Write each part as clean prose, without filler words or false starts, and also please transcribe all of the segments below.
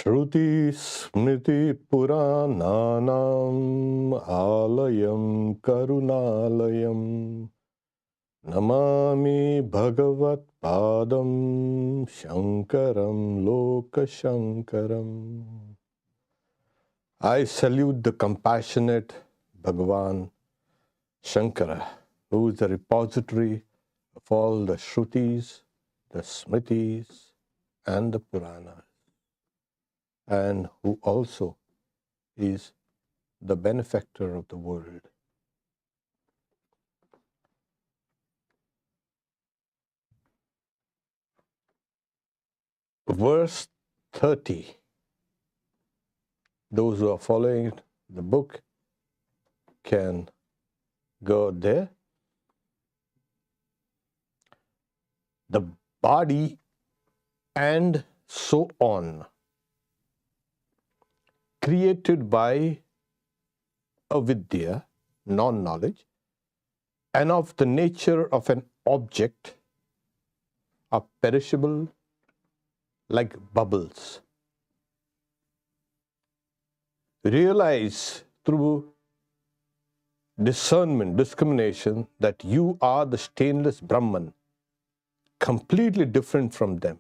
Shruti Smriti Purananam Alayam Karunalayam Namami Bhagavat Padam Shankaram Loka Shankaram. I salute the compassionate Bhagavan Shankara, who is the repository of all the Shrutis, the Smritis, and the Puranas, and who also is the benefactor of the world. Verse 30. Those who are following the book can go there. The body and so on, created by avidya, non-knowledge, and of the nature of an object, are perishable like bubbles. Realize through discernment, discrimination, that you are the stainless Brahman, completely different from them.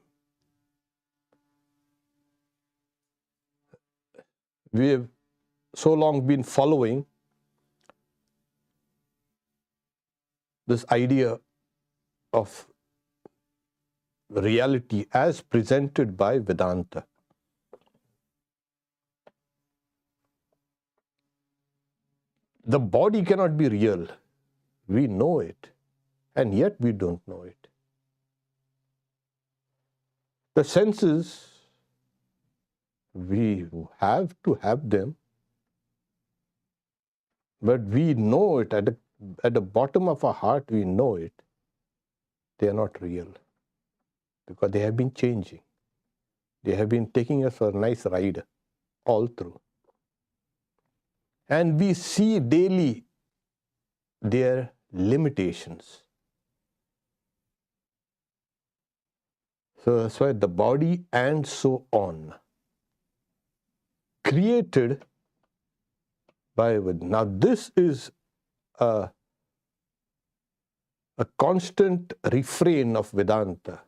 We have so long been following this idea of reality as presented by Vedanta. The body cannot be real. We know it, and yet we don't know it. The senses, we have to have them, but we know it at the bottom of our heart, we know it. They are not real because they have been changing. They have been taking us for a nice ride all through. And we see daily their limitations. So that's why the body and so on, created by Vedanta. Now this is a constant refrain of Vedanta.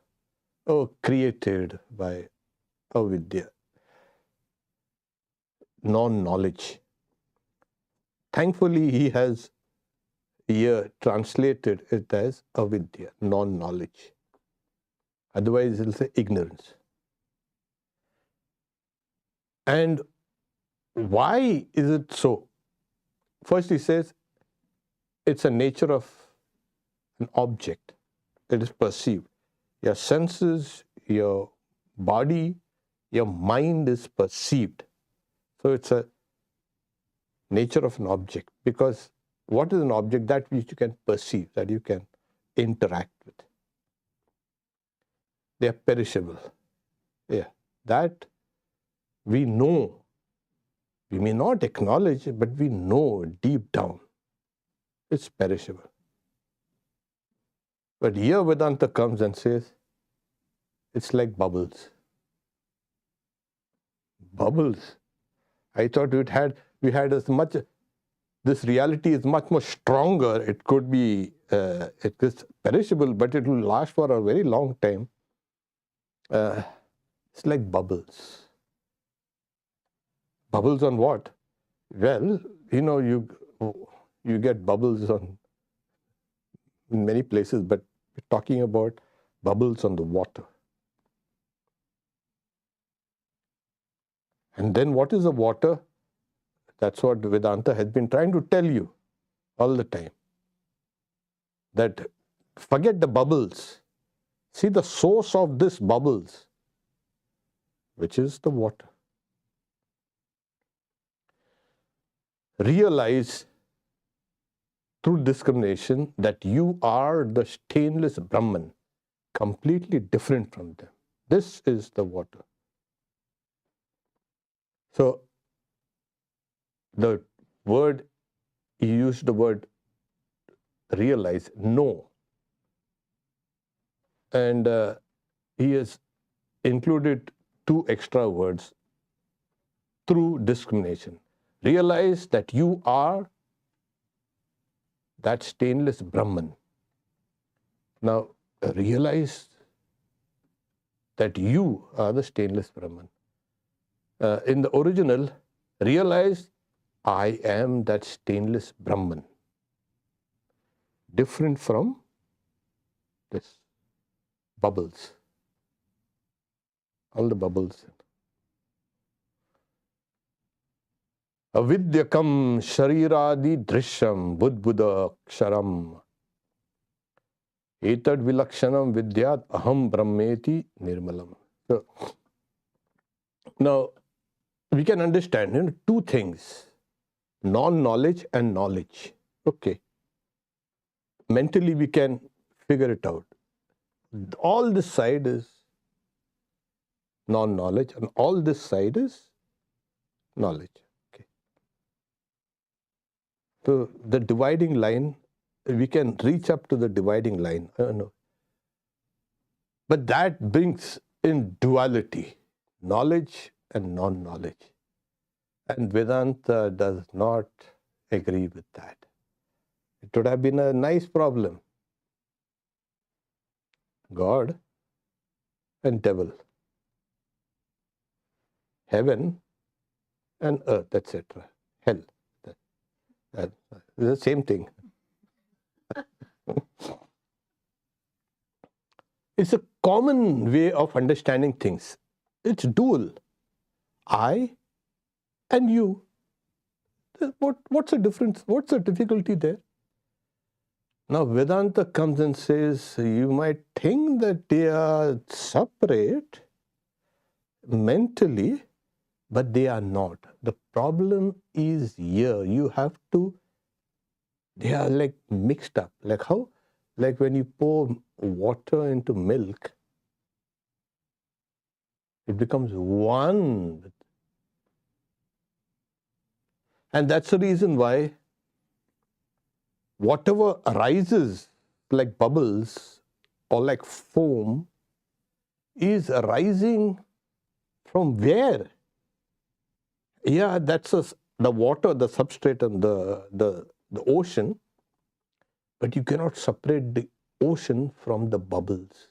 Oh, created by avidya, non-knowledge. Thankfully, he has here translated it as avidya, non-knowledge. Otherwise, he'll say ignorance. And why is it so? First, he says it's a nature of an object. It is perceived. Your senses, your body, your mind is perceived. So it's a nature of an object, because what is an object? That which you can perceive, that you can interact with. They are perishable. Yeah, that we know. We may not acknowledge it, but we know deep down it's perishable. But here Vedanta comes and says it's like bubbles. Bubbles. I thought we had as much. This reality is much more stronger. It could be it is perishable, but it will last for a very long time. It's like bubbles. Bubbles on what? Well, you get bubbles on in many places, but we're talking about bubbles on the water. And then what is the water? That's what Vedanta has been trying to tell you all the time. That forget the bubbles. See the source of this bubbles, which is the water. Realize through discrimination that you are the stainless Brahman, completely different from them. This is the water. So, the word, he used the word realize, know. And he has included two extra words, through discrimination. Realize that you are that stainless Brahman. Now, realize that you are the stainless Brahman. In the original, realize I am that stainless Brahman. Different from this bubbles. All the bubbles. Avidyakam shariradi drishyam budbuddha ksharam etad vilakshanam vidyat aham brahmeti nirmalam. So, now, we can understand two things, non-knowledge and knowledge. Okay. Mentally we can figure it out. All this side is non-knowledge and all this side is knowledge. Okay. So the dividing line, we can reach up to the dividing line. No. But that brings in duality, knowledge and non-knowledge. And Vedanta does not agree with that. It would have been a nice problem. God and devil, heaven and earth, etc. Hell. It's the same thing. It's a common way of understanding things. It's dual. I and you. What's the difference? What's the difficulty there? Now Vedanta comes and says, you might think that they are separate mentally, but they are not. The problem is here. You have to, they are like mixed up. Like how? Like when you pour water into milk, it becomes one. And that's the reason why whatever arises like bubbles or like foam is arising from where? Yeah, that's the water, the substrate and the ocean, but you cannot separate the ocean from the bubbles.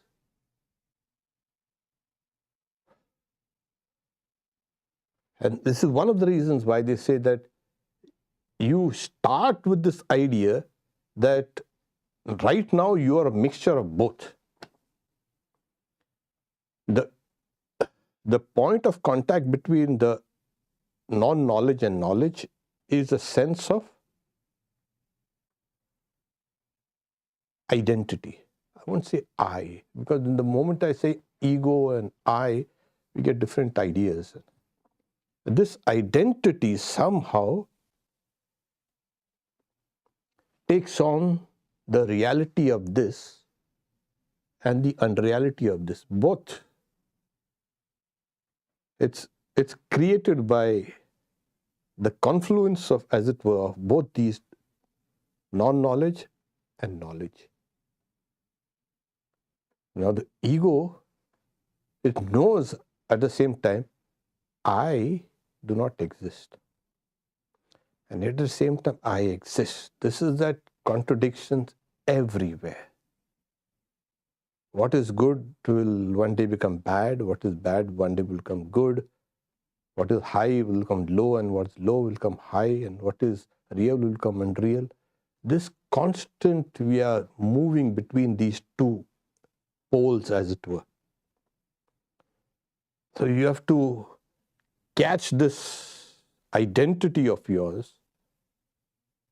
And this is one of the reasons why they say that you start with this idea that right now you are a mixture of both. The point of contact between the non-knowledge and knowledge is a sense of identity. I won't say I, because in the moment I say ego and I, we get different ideas. This identity somehow takes on the reality of this and the unreality of this. Both. It's created by the confluence of, as it were, of both these non-knowledge and knowledge. Now the ego, it knows at the same time, I do not exist. And at the same time, I exist. This is that contradiction everywhere. What is good will one day become bad. What is bad one day will become good. What is high will become low, and what is low will become high, and what is real will become unreal. This constant, we are moving between these two poles, as it were. So you have to catch this identity of yours,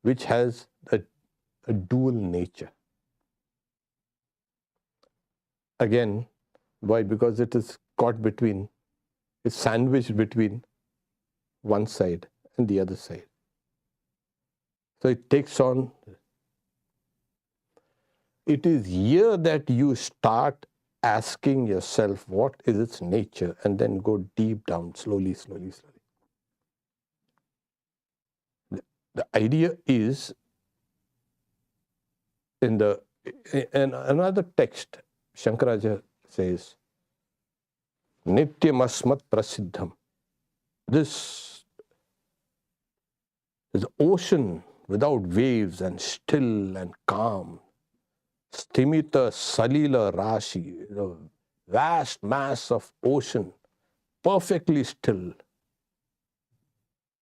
which has a dual nature. Again, why? Because it is caught between, it's sandwiched between one side and the other side. So it takes on, it is here that you start asking yourself what is its nature, and then go deep down, slowly. The idea is in another text, Shankaracharya says, Nityam asmat prasiddham. This There's ocean without waves and still and calm. Stimita Salila Rashi, the vast mass of ocean, perfectly still.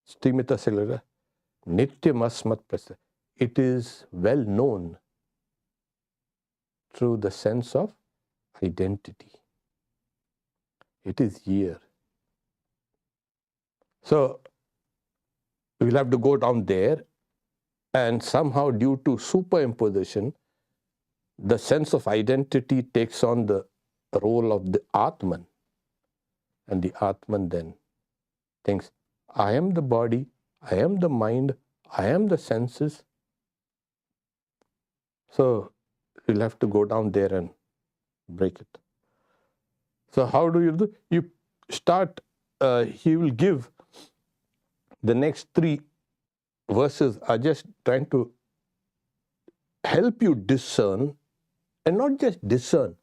Stimita Salila, Nityam Asmat Prasa. It is well known through the sense of identity. It is here. So, we'll have to go down there, and somehow due to superimposition, the sense of identity takes on the role of the Atman. And the Atman then thinks, I am the body, I am the mind, I am the senses. So, we'll have to go down there and break it. So, how do you do? You start, he will give the next 3 verses are just trying to help you discern, and not just discern.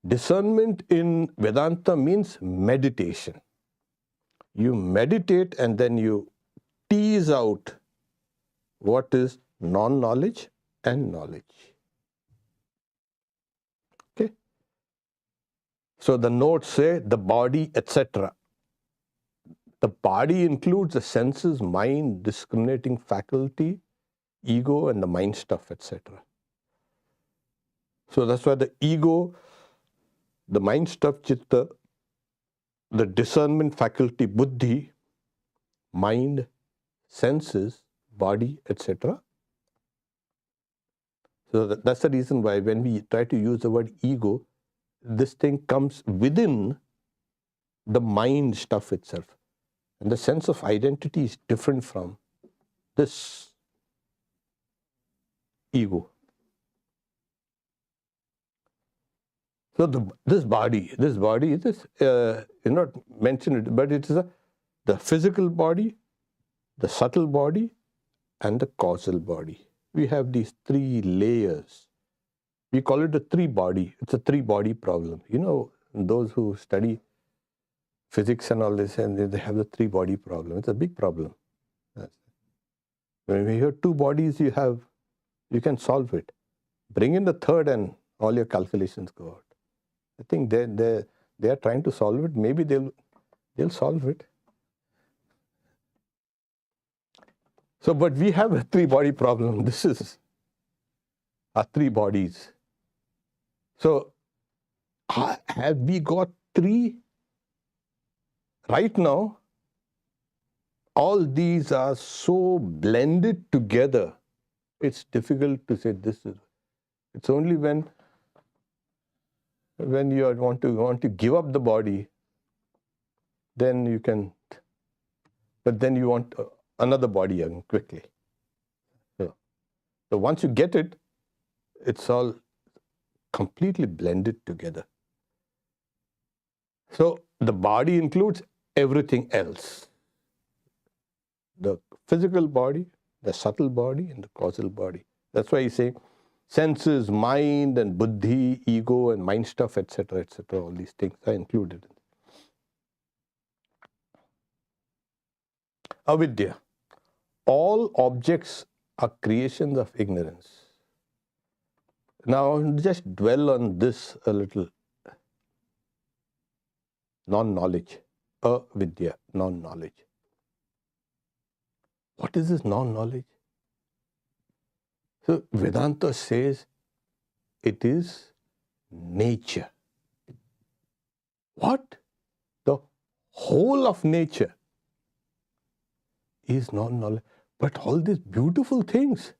Discernment in Vedanta means meditation. You meditate and then you tease out what is non-knowledge and knowledge. Okay? So the notes say the body, etc. The body includes the senses, mind, discriminating faculty, ego, and the mind stuff, etc. So that's why the ego, the mind stuff, chitta, the discernment faculty, buddhi, mind, senses, body, etc. So that's the reason why when we try to use the word ego, this thing comes within the mind stuff itself. And the sense of identity is different from this ego. So this body, it is, not mentioned, but it is the physical body, the subtle body, and the causal body. We have these 3 layers. We call it a 3-body. It's a 3-body problem. You know, those who study physics and all this, and they have the 3-body problem. It's a big problem. When you have 2 bodies, you can solve it. Bring in the 3rd and all your calculations go out. I think they are trying to solve it. Maybe they'll solve it. So, but we have a 3-body problem. This is our 3 bodies. So, have we got 3? Right now, all these are so blended together, it's difficult to say this is. It's only when you want to give up the body, then you can, but then you want another body quickly. So once you get it, it's all completely blended together. So the body includes everything else. The physical body, the subtle body, and the causal body. That's why he's saying senses, mind, and buddhi, ego, and mind stuff, etc., etc. All these things are included. Avidya. All objects are creations of ignorance. Now, just dwell on this a little. Non-knowledge. Avidya, non-knowledge. What is this non-knowledge? So, Vedanta says it is nature. What? The whole of nature is non-knowledge. But all these beautiful things,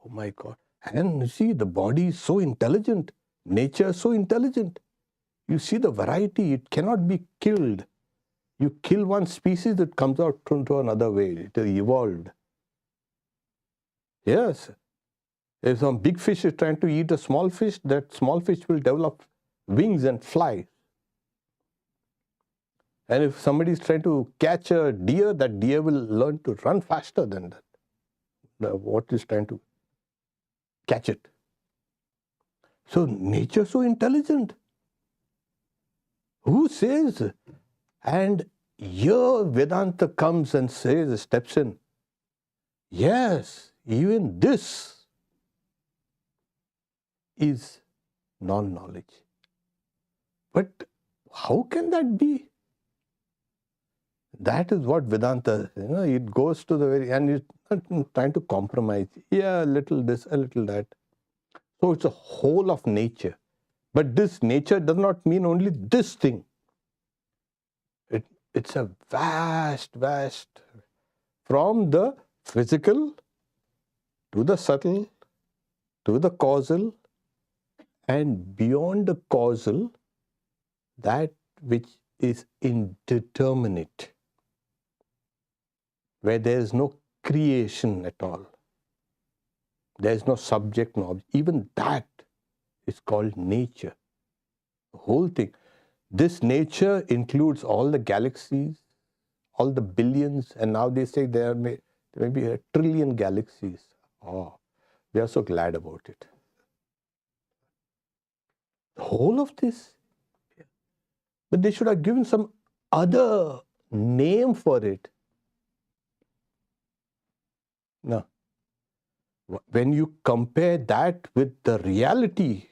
oh my God. And you see, the body is so intelligent. Nature is so intelligent. You see the variety, it cannot be killed. You kill one species, it comes out into another way. It is evolved. Yes. If some big fish is trying to eat a small fish, that small fish will develop wings and fly. And if somebody is trying to catch a deer, that deer will learn to run faster than that. What is trying to catch it. So nature is so intelligent. Who says? And here Vedanta comes and says, steps in, yes, even this is non-knowledge. But how can that be? That is what Vedanta, it goes to the very, and it's not trying to compromise. Yeah, a little this, a little that. So it's a whole of nature. But this nature does not mean only this thing. It's a vast, from the physical to the subtle to the causal, and beyond the causal, that which is indeterminate, where there is no creation at all. There is no subject, no object. Even that is called nature. The whole thing. This nature includes all the galaxies, all the billions, and now they say there may be 1 trillion galaxies. Oh, we are so glad about it. The whole of this. But they should have given some other name for it. No. When you compare that with the reality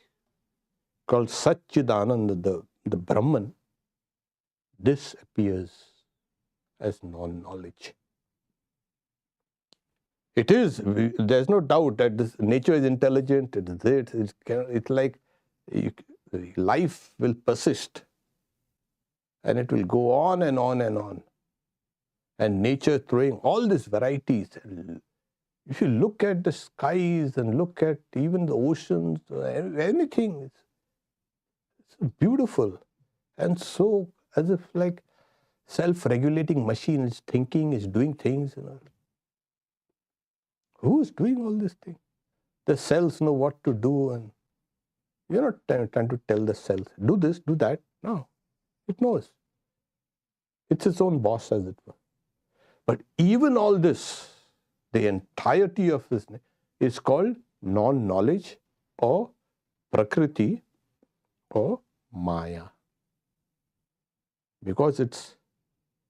called Satchidananda, the Brahman, this appears as non-knowledge. It is, there's no doubt that this nature is intelligent, it's like life will persist and it will go on and on and on. And nature throwing all these varieties. If you look at the skies and look at even the oceans, anything, it's beautiful. And so, as if like self-regulating machine is thinking, is doing things. Who is doing all this thing? The cells know what to do, and you're not trying to tell the cells, do this, do that. No, it knows. It's its own boss, as it were. But even all this, the entirety of this is called non-knowledge or prakriti or maya. Because it's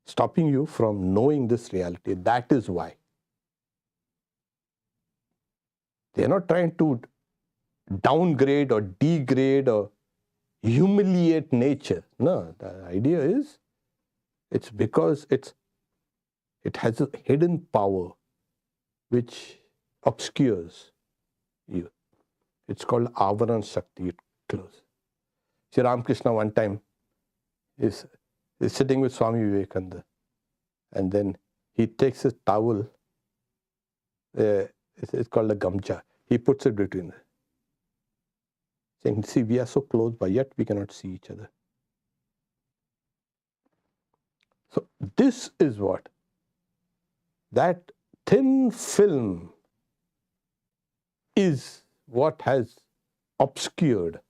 stopping you from knowing this reality. That is why. They are not trying to downgrade or degrade or humiliate nature. No, the idea is it's because it has a hidden power which obscures you. It's called Avaran Shakti. It closes. Sri Ramakrishna one time is sitting with Swami Vivekananda, and then he takes his towel, it's called a gamcha, he puts it between them, saying, see, we are so close, but yet we cannot see each other. So this is what, that thin film is what has obscured.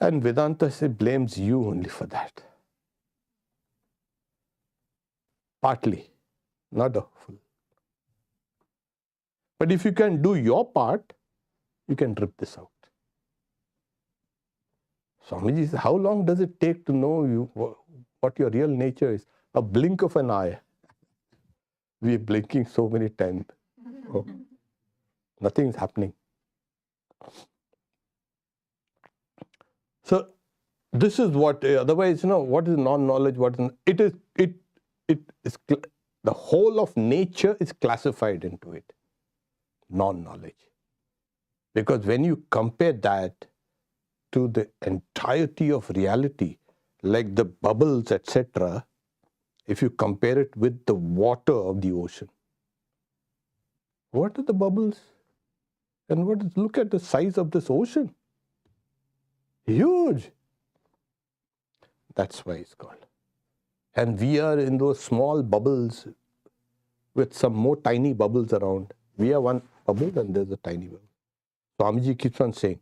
And Vedanta blames you only for that. Partly, not the full. But if you can do your part, you can rip this out. Swamiji says, how long does it take to know you what your real nature is? A blink of an eye. We are blinking so many times. Oh, nothing is happening. So this is what, otherwise, what is non-knowledge? It is the whole of nature is classified into it. Non-knowledge. Because when you compare that to the entirety of reality, like the bubbles, etc., if you compare it with the water of the ocean, what are the bubbles? And look at the size of this ocean. Huge. That's why it's called. And we are in those small bubbles with some more tiny bubbles around. We are one bubble and there's a tiny bubble. Swamiji keeps on saying,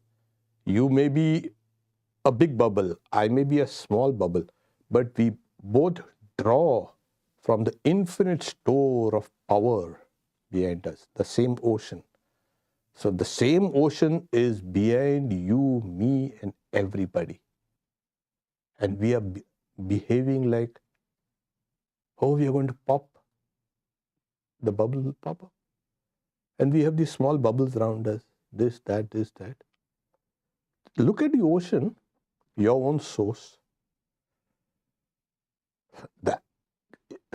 you may be a big bubble, I may be a small bubble, but we both draw from the infinite store of power behind us, the same ocean. So the same ocean is behind you, me, and everybody. And we are behaving like, oh, we are going to pop. The bubble will pop up. And we have these small bubbles around us. This, that, this, that. Look at the ocean, your own source. That.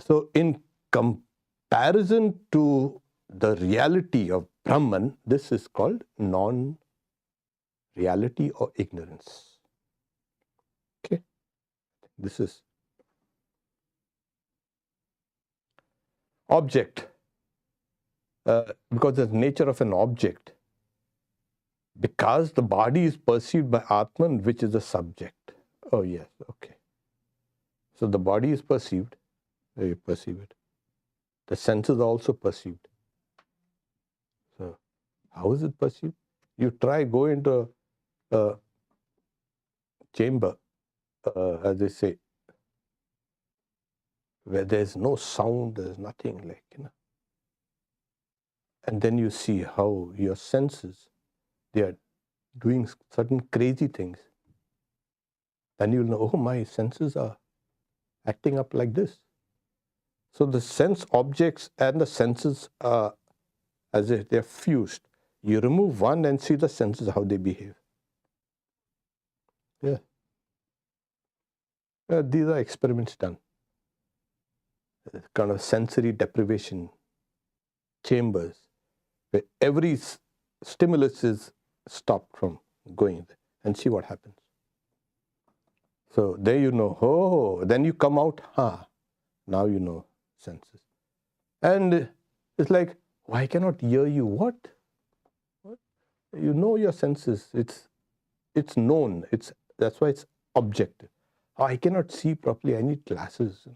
So in comparison to the reality of Brahman, this is called non-reality or ignorance. Okay? This is object. Because the nature of an object, because the body is perceived by Atman, which is the subject. Oh yes, okay. So the body is perceived, you perceive it. The senses are also perceived. So how is it perceived? You try, go into a chamber, as they say, where there's no sound, there's nothing, like, and then you see how your senses, they are doing certain crazy things. And you'll know, oh, my senses are acting up like this. So the sense objects and the senses are as if they're fused. You remove one and see the senses, how they behave. Yeah. These are experiments done. Kind of sensory deprivation chambers, where every stimulus is stopped from going there, and see what happens. So there you know, oh, then you come out, now you know senses. And it's like, why cannot hear you? What? You know your senses. It's known. That's why it's objective. Oh, I cannot see properly. I need glasses.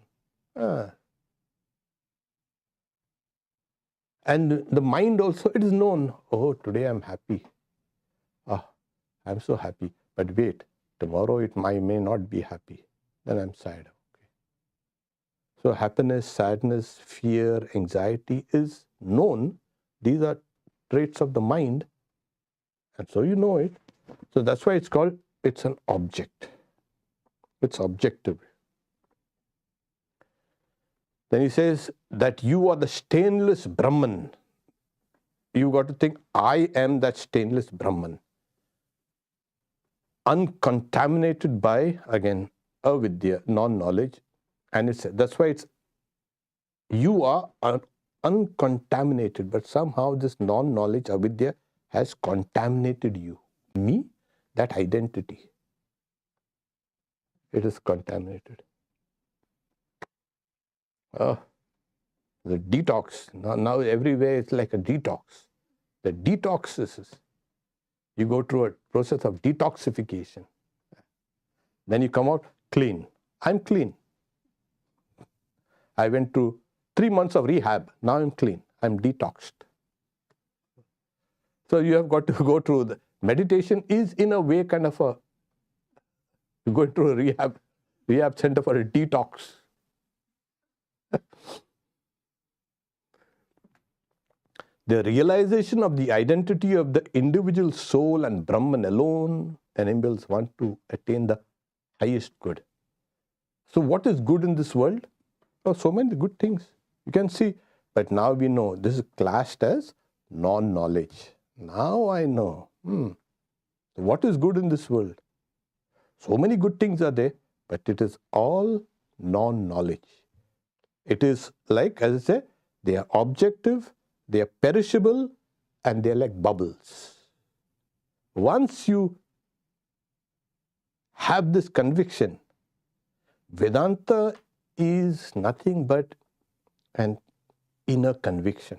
And the mind also, it is known. Oh, today I'm happy. I'm so happy. But wait, tomorrow it may not be happy. Then I'm sad. Okay. So happiness, sadness, fear, anxiety is known. These are traits of the mind. And so you know it. So that's why it's an object. It's objective. Then he says that you are the stainless Brahman. You got to think, I am that stainless Brahman. Uncontaminated by, again, avidya, non-knowledge. And that's why you are uncontaminated, but somehow this non-knowledge, avidya, has contaminated you. Me, that identity, it is contaminated. The detox, now everywhere it's like a detox. The detox is, you go through a process of detoxification. Then you come out clean. I'm clean. I went through 3 months of rehab. Now I'm clean. I'm detoxed. So you have got to go through the meditation is in a way kind of you go through a rehab center for a detox. The realization of the identity of the individual soul and Brahman alone enables one to attain the highest good. So what is good in this world? Oh, so many good things. You can see, but now we know this is classed as non-knowledge. Now I know. What is good in this world? So many good things are there, but it is all non-knowledge. It is like, as I say, they are objective, they are perishable, and they are like bubbles. Once you have this conviction, Vedanta is nothing but an inner conviction.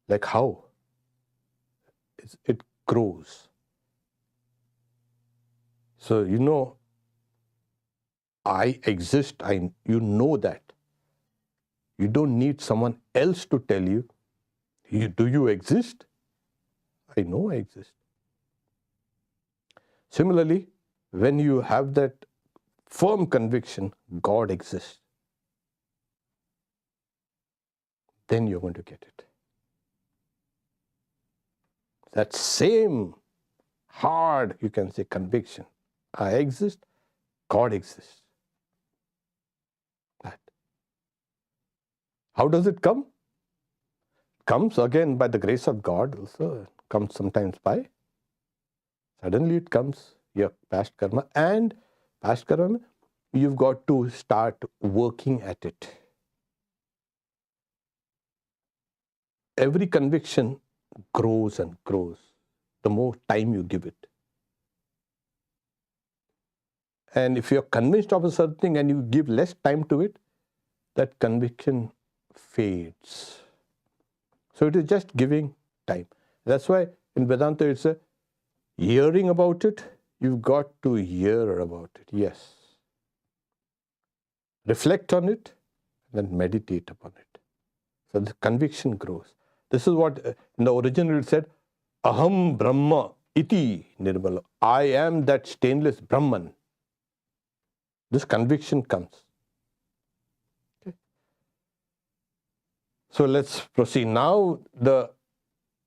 Like how? It grows. So you know, I exist, you know that. You don't need someone else to tell you, do you exist? I know I exist. Similarly, when you have that firm conviction, God exists, then you're going to get it. That same hard, you can say, conviction, I exist, God exists. That. How does it come? Comes again by the grace of God also. It comes sometimes by. Suddenly it comes, your past karma. And past karma, you've got to start working at it. Every conviction grows and grows the more time you give it. And if you're convinced of a certain thing and you give less time to it, that conviction fades. So it is just giving time. That's why in Vedanta it's a hearing about it, you've got to hear about it, yes. Reflect on it, then meditate upon it. So the conviction grows. This is what in the original it said, Aham Brahma iti nirmala. I am that stainless Brahman. This conviction comes. Okay. So let's proceed. Now the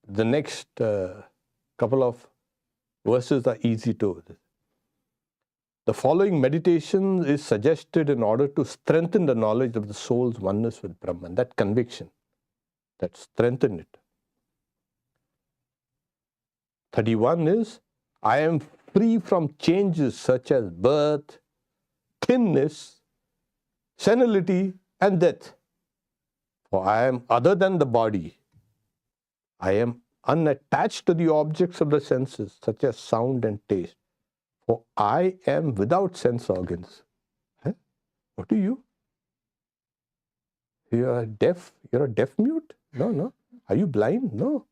next couple of verses are easy to. The following meditation is suggested in order to strengthen the knowledge of the soul's oneness with Brahman. That conviction, that strengthen it. 31 is, I am free from changes such as birth, thinness, senility, and death. For I am other than the body. I am unattached to the objects of the senses, such as sound and taste. For I am without sense organs. Huh? What are you? You are deaf? You're a deaf mute? No. Are you blind? No.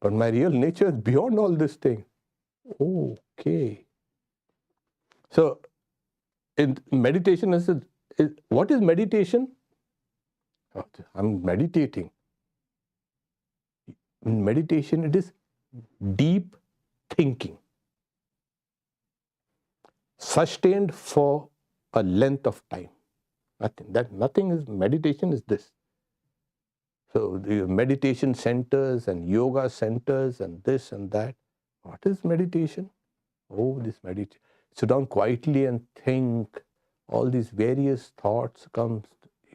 But my real nature is beyond all this thing. Okay. So, in meditation, what is meditation? I'm meditating. In meditation, it is deep thinking, sustained for a length of time. Nothing is meditation is this. So the meditation centers and yoga centers and this and that. What is meditation? Oh, this meditation. Sit down quietly and think. All these various thoughts comes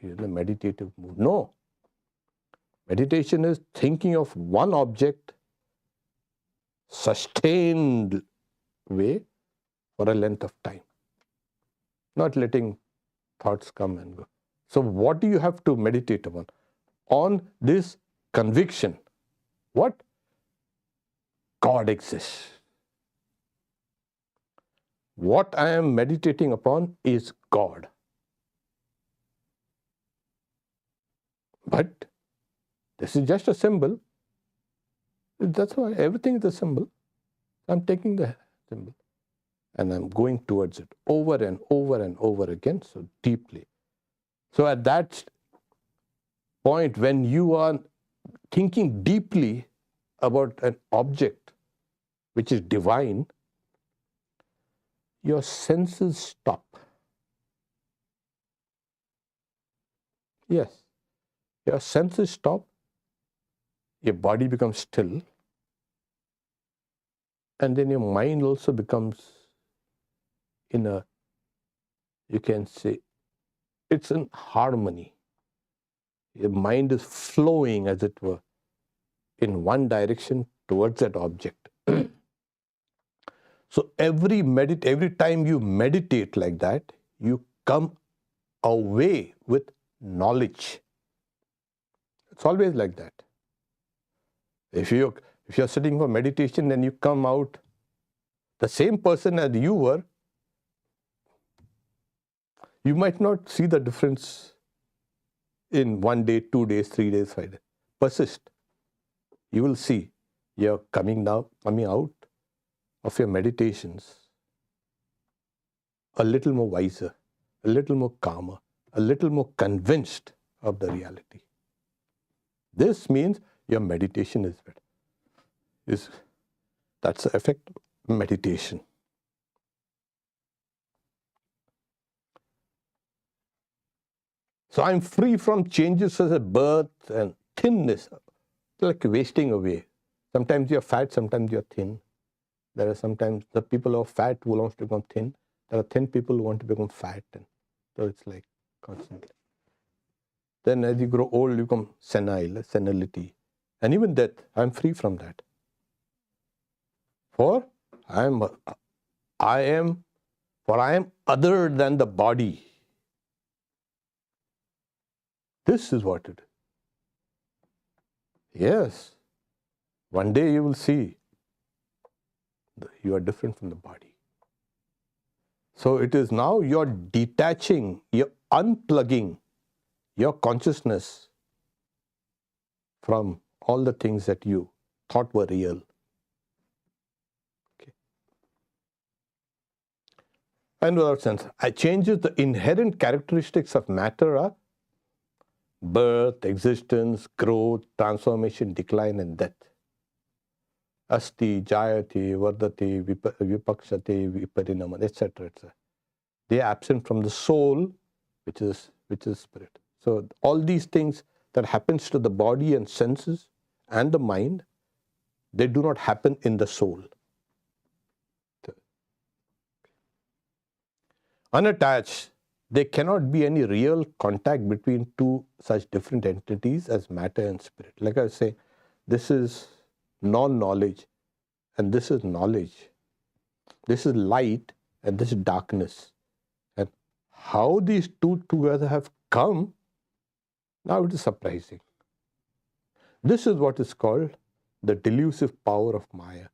in a meditative mood. No. Meditation is thinking of one object, sustained way for a length of time. Not letting thoughts come and go. So what do you have to meditate upon? On this conviction. What? God exists. What I am meditating upon is God. But this is just a symbol. That's why everything is a symbol. I'm taking the symbol and I'm going towards it over and over and over again, so deeply. So at that point, when you are thinking deeply about an object which is divine, your senses stop. Yes, your senses stop, your body becomes still, and then your mind also becomes in a, you can say, it's in harmony. Your mind is flowing, as it were, in one direction towards that object. So every time you meditate like that, you come away with knowledge. It's always like that. If you're sitting for meditation and you come out the same person as you were, you might not see the difference in 1 day, 2 days, 3 days, 5 days. Persist. You will see you're coming out of your meditations a little more wiser, a little more calmer, a little more convinced of the reality. This means your meditation is better. That's the effect of meditation. So I'm free from changes such as birth and thinness, like wasting away. Sometimes you're fat, sometimes you're thin. There are sometimes the people who are fat who wants to become thin. There are thin people who want to become fat. And so it's like constantly. Then as you grow old, you become senility. And even death, I'm free from that. For I am other than the body. This is what it is. Yes. One day you will see you are different from the body. So it is now you're detaching, you're unplugging your consciousness from all the things that you thought were real. Okay. And without sense, I changes the inherent characteristics of matter are birth, existence, growth, transformation, decline, and death. Asti, Jayati, Vardati, Vipakshati, Viparinama, etc., etc. They are absent from the soul, which is spirit. So all these things that happens to the body and senses and the mind, they do not happen in the soul. Unattached, there cannot be any real contact between two such different entities as matter and spirit. Like I was saying, this is non-knowledge and this is knowledge. This is light and this is darkness. And how these two together have come, now it is surprising. This is what is called the delusive power of Maya.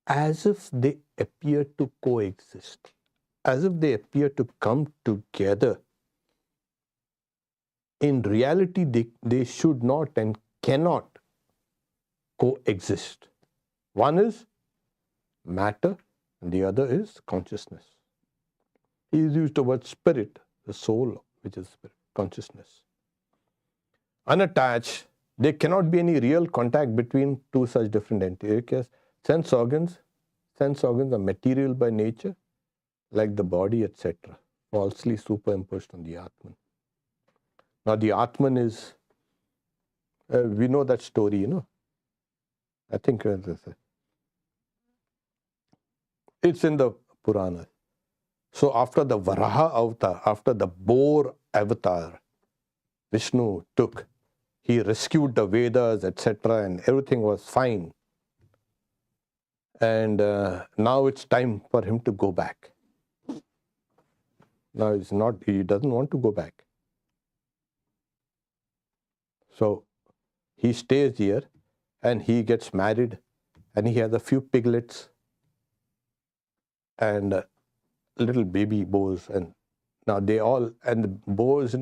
As if they appear to coexist, as if they appear to come together. In reality, they should not and cannot coexist. One is matter and the other is consciousness. He used the word spirit, the soul, which is spirit, consciousness. Unattached, there cannot be any real contact between two such different entities. Because sense organs are material by nature, like the body, etc., falsely superimposed on the Atman. Now the Atman is, we know that story, I think it's in the Purana. So after the Varaha avatar, after the boar avatar, Vishnu took, he rescued the Vedas, etc., and everything was fine. And now it's time for him to go back. Now he doesn't want to go back. So he stays here and he gets married and he has a few piglets and little baby boars. And now and the boars,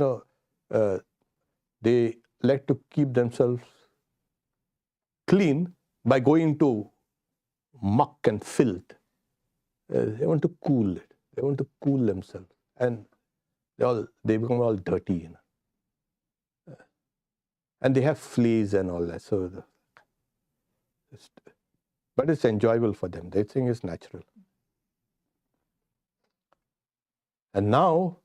they like to keep themselves clean by going to muck and filth. They want to cool it. They want to cool themselves. And they become all dirty. And they have fleas and all that. But it's enjoyable for them. They think it's natural. And now,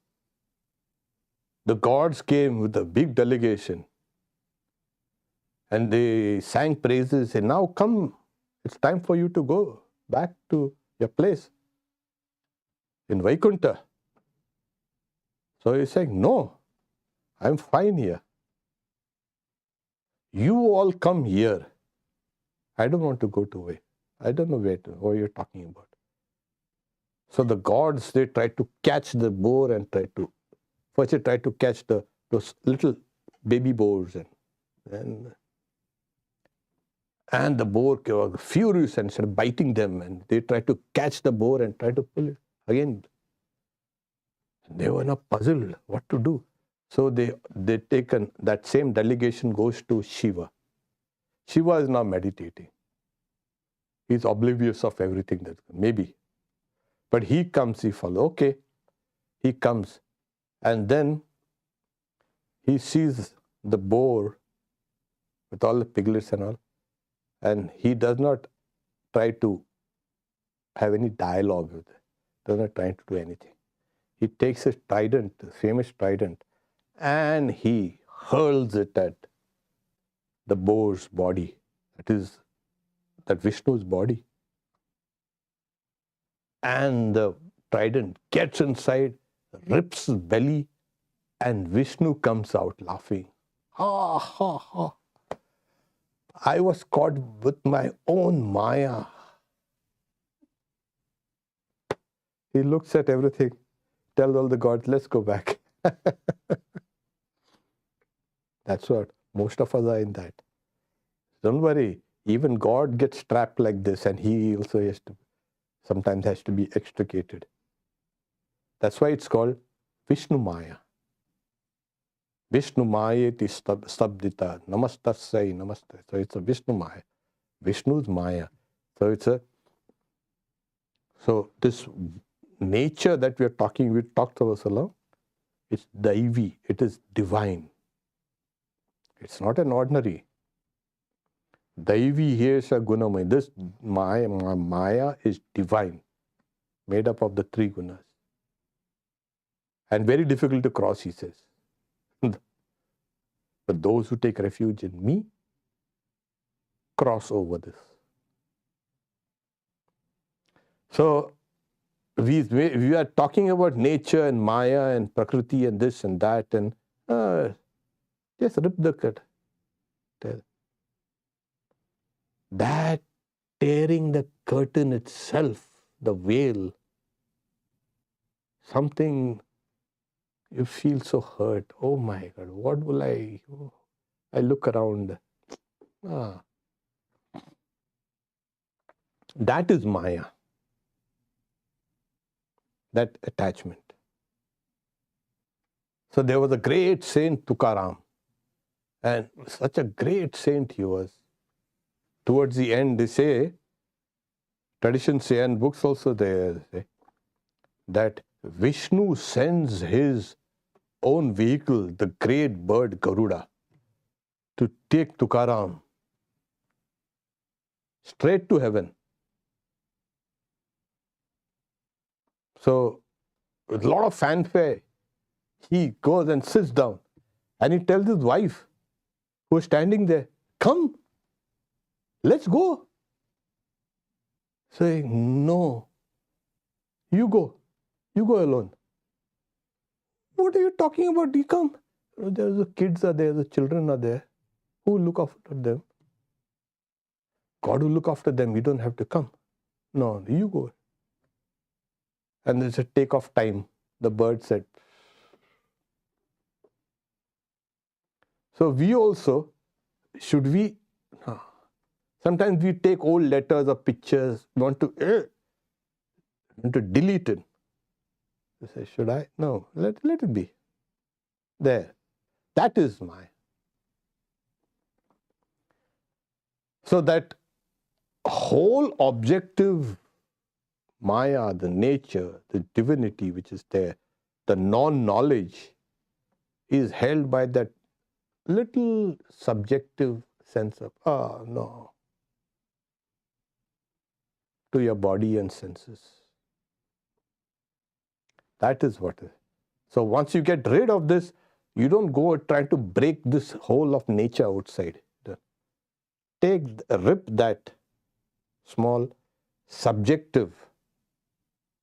the gods came with a big delegation. And they sang praises. And now come, it's time for you to go back to your place in Vaikuntha. So he's saying, no, I'm fine here. You all come here. I don't want to go to Vaikuntha. I don't know what you're talking about. So the gods, they try to catch the boar and first they try to catch those little baby boars. And the boar was furious and started biting them. And they tried to catch the boar and try to pull it. Again, they were now puzzled what to do. So they taken, that same delegation goes to Shiva. Shiva is now meditating. He's oblivious of everything maybe. But he comes, he follows. Okay, he comes. And then he sees the boar with all the piglets and all. And he does not try to have any dialogue with it. Does not try to do anything. He takes his trident, the famous trident, and he hurls it at the boar's body. That is that Vishnu's body. And the trident gets inside, rips his belly, and Vishnu comes out laughing. Ha ha ha. I was caught with my own Maya. He looks at everything, tells all the gods, let's go back. That's what most of us are in that. Don't worry, even God gets trapped like this, and he also sometimes has to be extricated. That's why it's called Vishnu Maya. Vishnu Mayeti Stabdita. Namastasai Namaste. So it's a Vishnu Maya. Vishnu's Maya. So this nature that we talked about so long, it's Daivi, it is divine. It's not an ordinary. Daivi here is a gunamaya. This Maya is divine, made up of the three gunas. And very difficult to cross, he says. But those who take refuge in me cross over this. So we are talking about nature and Maya and Prakriti and this and that, and just rip the cut. That tearing the curtain itself, the veil, something you feel so hurt. Oh my God, what will I look around. That is Maya. That attachment. So there was a great saint, Tukaram, and such a great saint he was. Towards the end, they say, traditions say, and books also there say, that Vishnu sends his own vehicle, the great bird Garuda, to take Tukaram straight to heaven. So, with a lot of fanfare, he goes and sits down, and he tells his wife, who is standing there, come, let's go. Saying, no, you go alone. What are you talking about? You come. There's the kids are there, the children are there. Who will look after them? God will look after them. You don't have to come. No, you go. And there's a take-off time. The bird said. So we also, sometimes we take old letters or pictures, want to delete it. You say, should I? No, let it be. There. That is Maya. So that whole objective Maya, the nature, the divinity which is there, the non-knowledge is held by that little subjective sense of, no, to your body and senses. That is what is. So once you get rid of this, you don't go trying to break this whole of nature outside. Rip that small subjective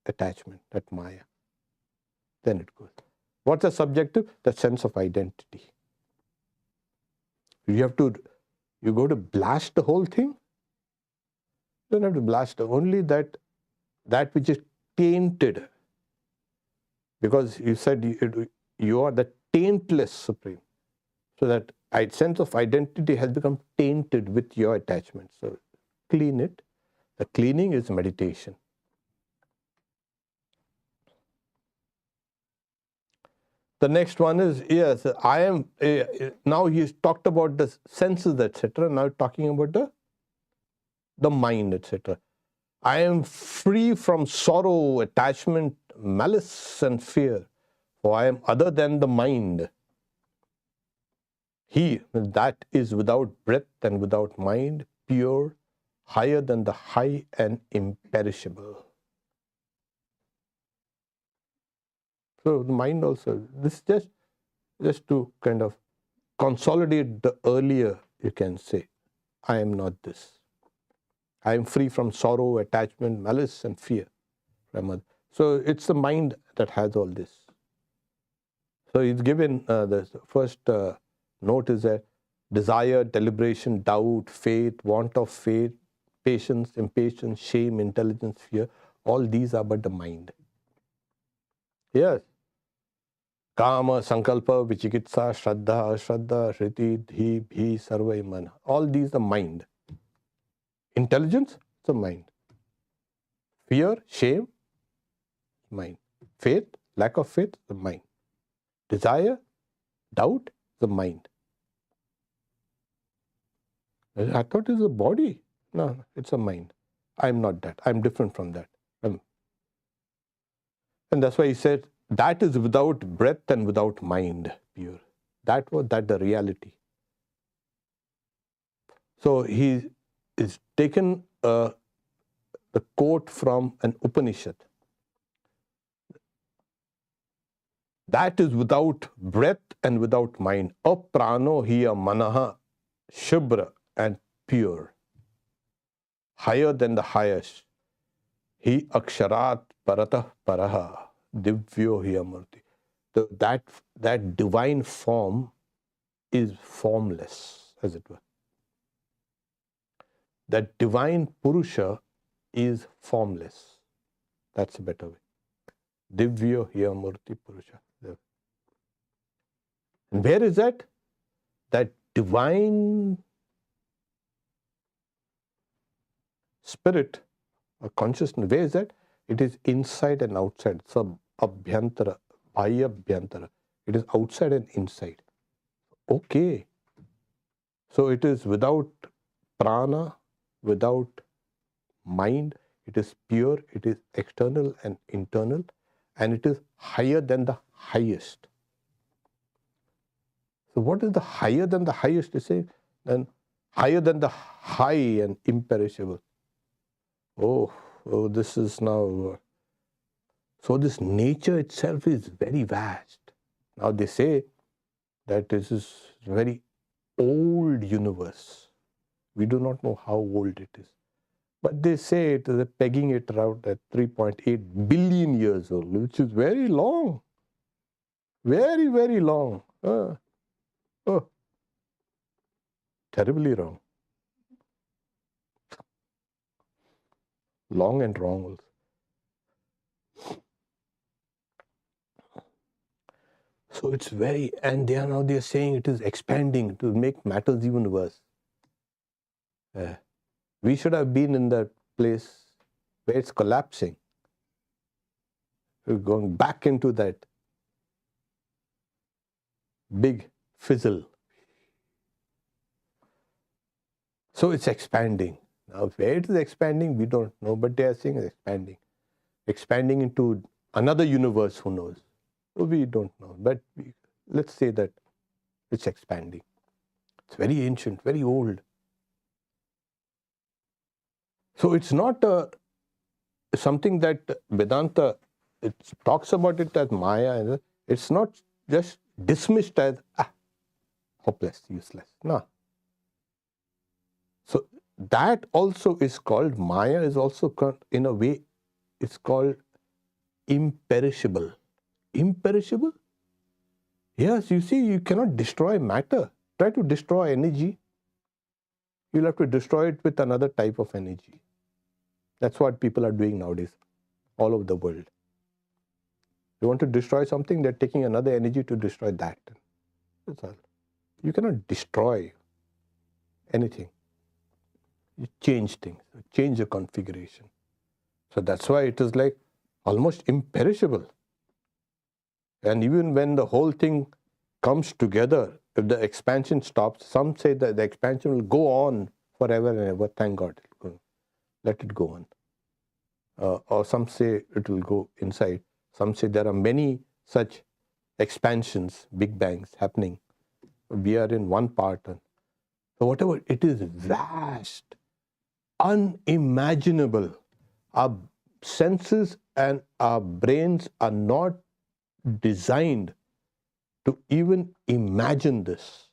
attachment, that Maya. Then it goes. What's a subjective? The sense of identity. You go to blast the whole thing? You don't have to blast only that which is tainted. Because you said you are the taintless Supreme. So that sense of identity has become tainted with your attachment. So clean it. The cleaning is meditation. The next one is, yes, I am, now he's talked about the senses, etc. Now talking about the mind, etc. I am free from sorrow, attachment, malice and fear, for I am other than the mind. He that is without breath and without mind, pure, higher than the high and imperishable. So the mind also, this just to kind of consolidate the earlier, you can say, I am not this. I am free from sorrow, attachment, malice, and fear. So it's the mind that has all this. So it's given, the first note is that desire, deliberation, doubt, faith, want of faith, patience, impatience, shame, intelligence, fear, all these are but the mind. Yes. Kama, sankalpa, vichikitsa, shraddha, ashraddha, shriti, dhi, bhi, sarva, mana. All these are mind. Intelligence, it's a mind. Fear, shame, mind. Faith, lack of faith, the mind. Desire, doubt, the mind. I thought it's a body. No, it's a mind. I'm not that. I'm different from that. And that's why he said, that is without breath and without mind, pure. That was the reality. So he is taken the quote from an Upanishad. That is without breath and without mind. Aprano hiya manaha shubra and pure. Higher than the highest. He aksharat paratah paraha divyo hiya murti. So that divine form is formless, as it were. That divine Purusha is formless. That's a better way. Divyo hiya murti Purusha. And where is that? That divine spirit or consciousness, where is that? It is inside and outside. Sab abhyantara, bhaya abhyantara. It is outside and inside. Okay. So it is without prana, without mind. It is pure, it is external and internal, and it is higher than the highest. So what is the higher than the highest? You say, then higher than the high and imperishable. Oh, this is now. So this nature itself is very vast. Now they say that this is a very old universe. We do not know how old it is. But they say it is pegging it around at 3.8 billion years old, which is very long. Very, very long. Terribly wrong. Long and wrong also. So it's very, and they're saying it is expanding to make matters even worse. We should have been in that place where it's collapsing. We're going back into that big fizzle. So it's expanding. Now where it is expanding, we don't know, but they are saying it's expanding. Expanding into another universe, who knows? We don't know, but let's say that it's expanding. It's very ancient, very old. So it's not something that Vedanta, it talks about it as Maya. It's not just dismissed as hopeless, useless. No. So that also is called, Maya is also called, in a way, it's called imperishable. Imperishable? Yes, you see, you cannot destroy matter. Try to destroy energy. You'll have to destroy it with another type of energy. That's what people are doing nowadays, all over the world. They want to destroy something, they're taking another energy to destroy that. That's all. You cannot destroy anything. You change things, change the configuration. So that's why it is like almost imperishable. And even when the whole thing comes together, if the expansion stops, some say that the expansion will go on forever and ever. Thank God. Let it go on. Or some say it will go inside. Some say there are many such expansions, big bangs happening. We are in one part. So whatever, it is vast, unimaginable. Our senses and our brains are not designed to even imagine this.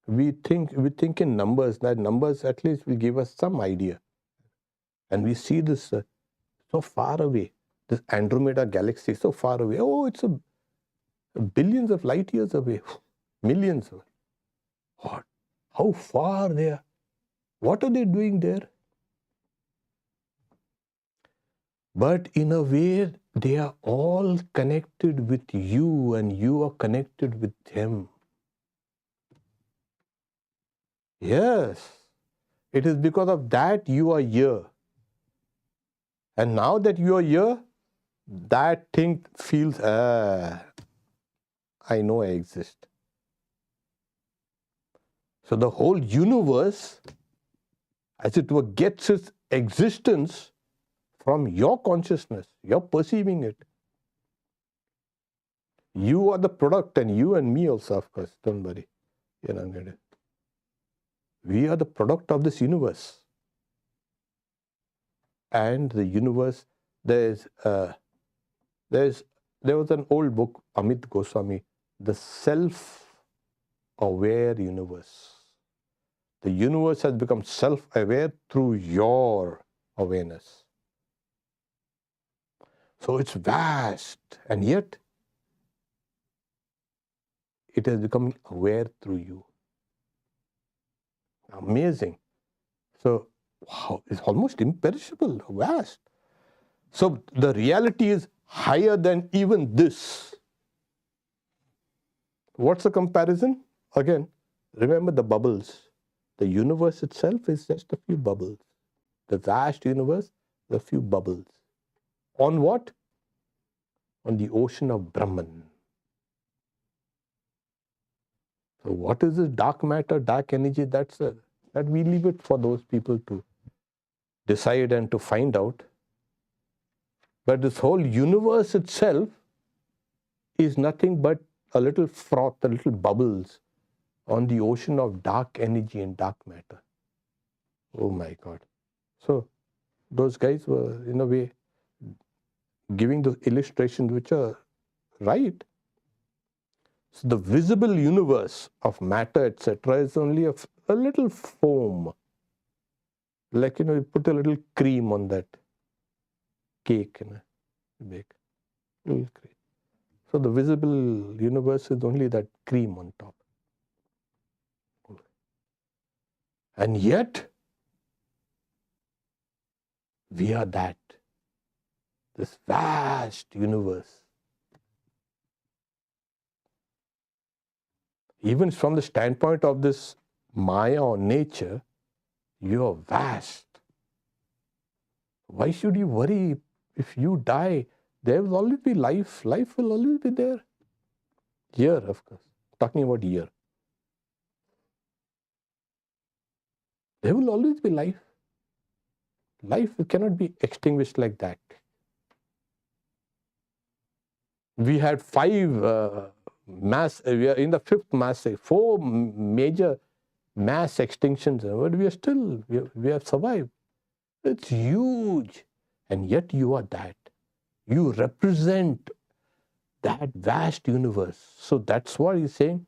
We think in numbers. That numbers at least will give us some idea. And we see this so far away. This Andromeda galaxy so far away. Oh, it's billions of light years away. Millions. What? How far they are? What are they doing there? But in a way, they are all connected with you, and you are connected with them. Yes. It is because of that you are here. And now that you are here, that thing feels, I know I exist. So the whole universe, as it were, gets its existence from your consciousness. You're perceiving it. You are the product, and you and me also, of course. Don't worry. We are the product of this universe. And the universe, there was an old book, Amit Goswami, The Self-Aware Universe. The universe has become self-aware through your awareness. So it's vast, and yet it has become aware through you. Amazing. So, wow, it's almost imperishable, vast. So the reality is higher than even this. What's the comparison? Again, remember the bubbles. The universe itself is just a few bubbles. The vast universe, a few bubbles. On what? On the ocean of Brahman. So what is this dark matter, dark energy? That we leave it for those people to decide and to find out. But this whole universe itself is nothing but a little froth, a little bubbles on the ocean of dark energy and dark matter. Oh my God. So those guys were, in a way, giving those illustrations which are right. So the visible universe of matter, etc., is only a little foam. Like, you put a little cream on that cake, you bake. Little cream. So the visible universe is only that cream on top. And yet, we are that. This vast universe. Even from the standpoint of this Maya or nature, you are vast. Why should you worry if you die? There will always be life. Life will always be there. Here, of course. Talking about here. There will always be life. Life cannot be extinguished like that. We had we are in the fifth mass, 4 major mass extinctions, but we have survived. It's huge. And yet you are that. You represent that vast universe. So that's what he's saying.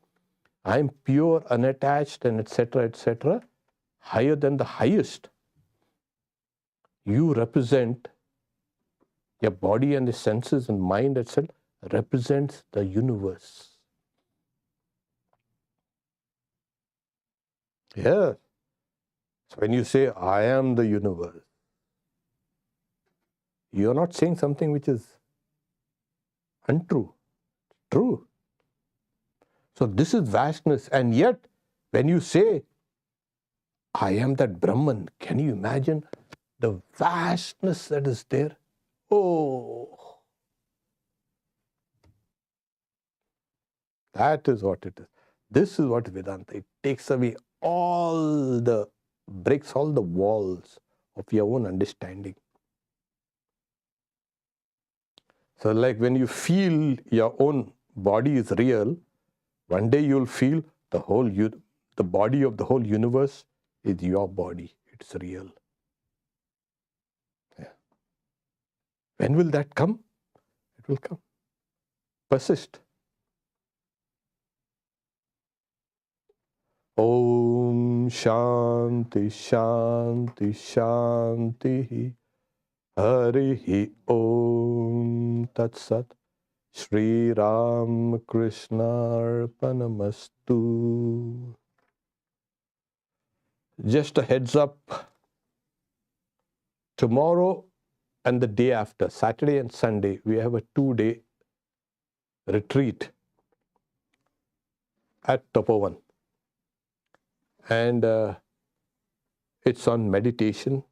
I'm pure, unattached, and etc., higher than the highest. You represent your body and the senses and mind, etc., represents the universe. Yeah. So when you say, I am the universe, you're not saying something which is untrue. True. So this is vastness. And yet, when you say, I am that Brahman, can you imagine the vastness that is there? Oh, that is what it is. This is what Vedanta, it takes away breaks all the walls of your own understanding. So like when you feel your own body is real, one day you'll feel the body of the whole universe is your body. It's real. Yeah. When will that come? It will come. Persist. Om Shanti Shanti Shanti Harihi Om Tat Sat Shri Ram Krishna Arpanamastu. Just a heads up, tomorrow and the day after, Saturday and Sunday, we have a 2-day retreat at Tapovan. And it's on meditation,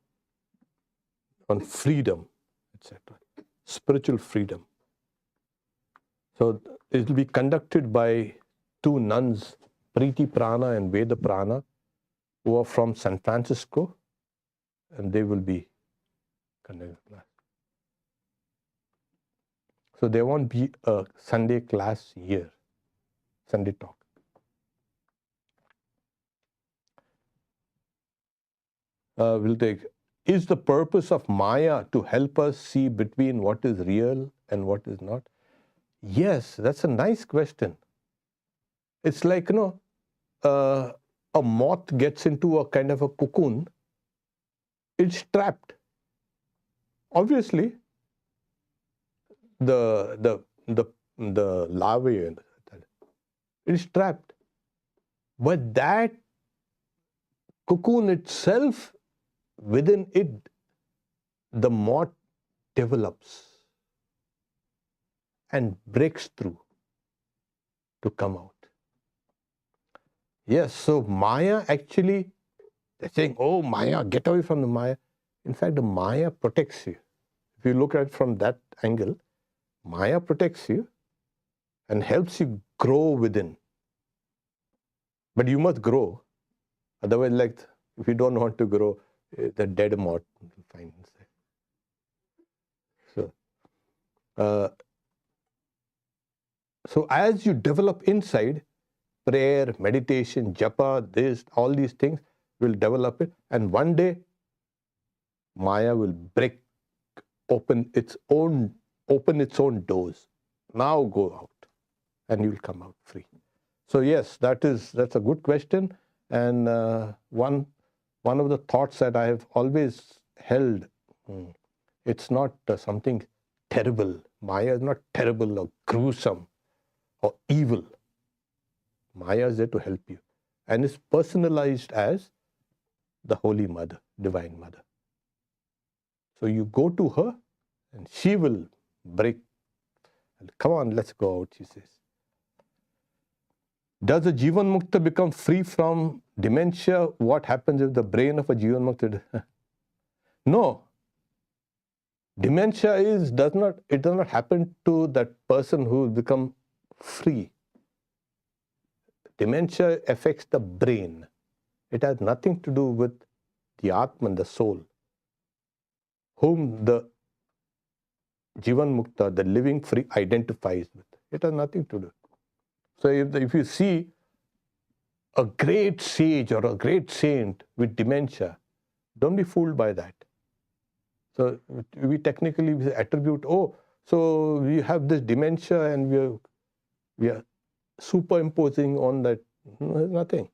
on freedom, etc. Spiritual freedom. So it will be conducted by 2 nuns, Preeti Prana and Veda Prana, who are from San Francisco, and they will be conducting class. So there won't be a Sunday class here, Sunday talk. We'll take, is the purpose of Maya to help us see between what is real and what is not? Yes, that's a nice question. It's like, a moth gets into a kind of a cocoon, it's trapped. Obviously, the larvae is trapped. But that cocoon itself, within it, the moth develops and breaks through to come out. Yes, so Maya actually, they're saying, oh, Maya, get away from the Maya. In fact, the Maya protects you. If you look at it from that angle, Maya protects you and helps you grow within. But you must grow. Otherwise, like, if you don't want to grow, the dead moth will find inside. So as you develop inside, prayer, meditation, japa, this, all these things will develop it. And one day, Maya will open its own doors. Now go out, and you will come out free. So yes, that's a good question. And one of the thoughts that I have always held, it's not something terrible. Maya is not terrible or gruesome or evil. Maya is there to help you, and is personalized as the Holy Mother, Divine Mother. So you go to her, and she will break. Come on, let's go out, she says. Does a Jivan Mukta become free from dementia? What happens if the brain of a Jivan Mukta? No. Dementia does not happen to that person who become free. Dementia affects the brain. It has nothing to do with the Atman, the soul, whom the Jivan Mukta, the living free, identifies with. It has nothing to do. So if you see a great sage or a great saint with dementia, don't be fooled by that. So we technically attribute, so we have this dementia and we are superimposing on that. No, nothing.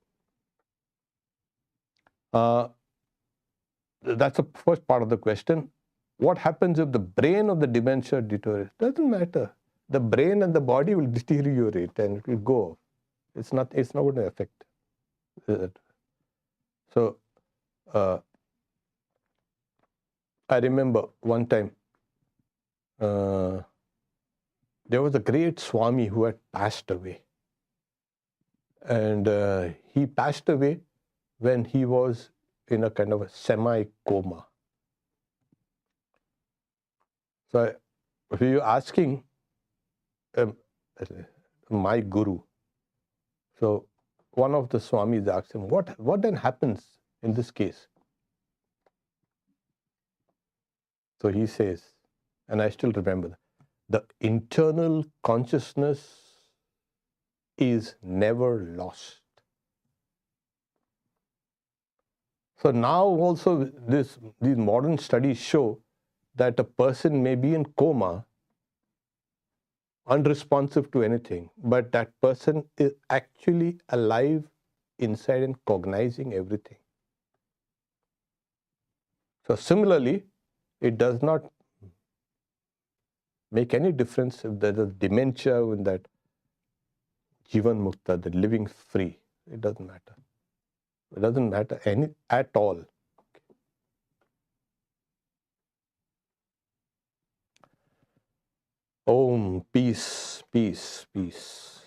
That's the first part of the question. What happens if the brain of the dementia deteriorates? Doesn't matter. The brain and the body will deteriorate and it will go off. It's not going to affect it. So I remember one time there was a great Swami who had passed away. And he passed away when he was in a kind of a semi-coma. So if you're asking my guru, so one of the Swamis asked him, what then happens in this case? So he says, and I still remember, the internal consciousness is never lost. So now also these modern studies show that a person may be in coma, unresponsive to anything, but that person is actually alive inside and cognizing everything. So similarly, it does not make any difference if there is dementia in that Jivan Mukta, the living free. It doesn't matter. It doesn't matter at all. Om, peace, peace, peace.